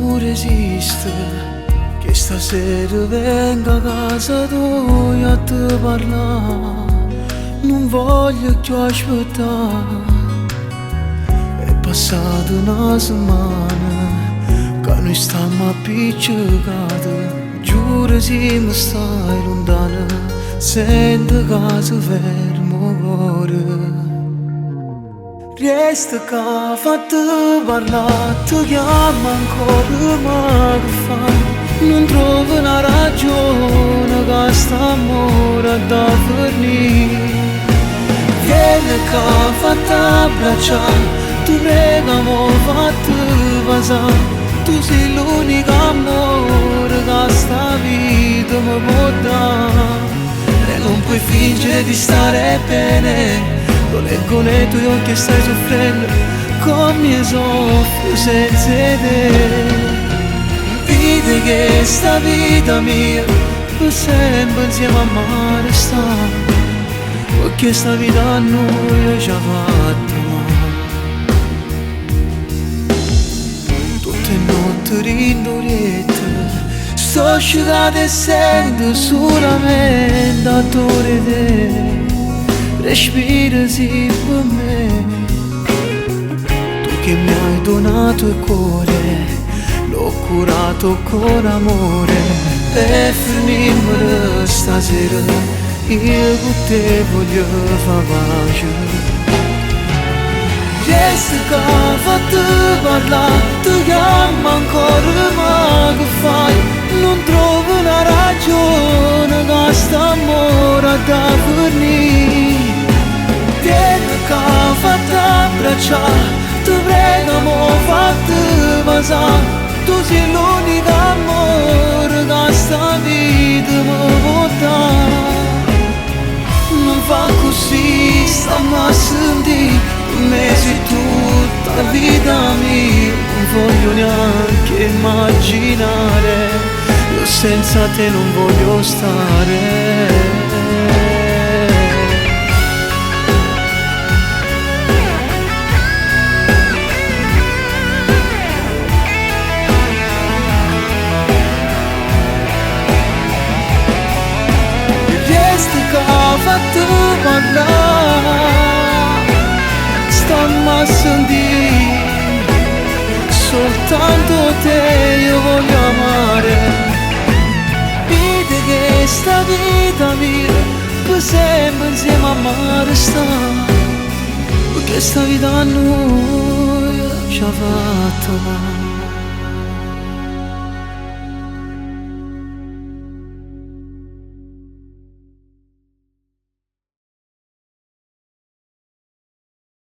non resiste, che stasera venga a casa tua a te parlare. Non voglio più aspettare. È passata una settimana che noi stiamo appiccicati. Giuro se mi stai lontana, sento che si fermo cuore. Resta che fate parlare, ti chiamo ancora ma che fai? Non trovo una ragione che st'amore da finire. Vieni che fate abbracciare, tu prega mo fate passare. Tu sei l'unico amore che sta vita mi può dare. E non puoi fingere di stare bene. Lo leggo nei tuoi occhi e stai soffrendo come soffro senza te. Vedi che sta vita mia per sempre insieme a me sta, perché sta vita a noi ci ha fatto male. Tutte notti rindoriette sto asciugata e sento solamente attore te. Respira sì per me, tu che mi hai donato il cuore, l'ho curato con amore. Per finire stasera io con te voglio far pace. Resta che fate parlare, ti chiamo ancora ma che fai? Non trovo una ragione che st'amore da finire. Vieni che fate abbracciare, ti prego mo fate passare. Tu sei l'unico amore che sta vita mi può dare. Non fa così, stiamo a sentire, per me sei tutta la vita mia. Non voglio neanche immaginare, io senza te non voglio stare. Fate parlare, stiamo a sentire, soltanto te io voglio amare. Vedi che sta vita mia per sempre insieme a me sta, perché sta vita a noi ci ha fatto male.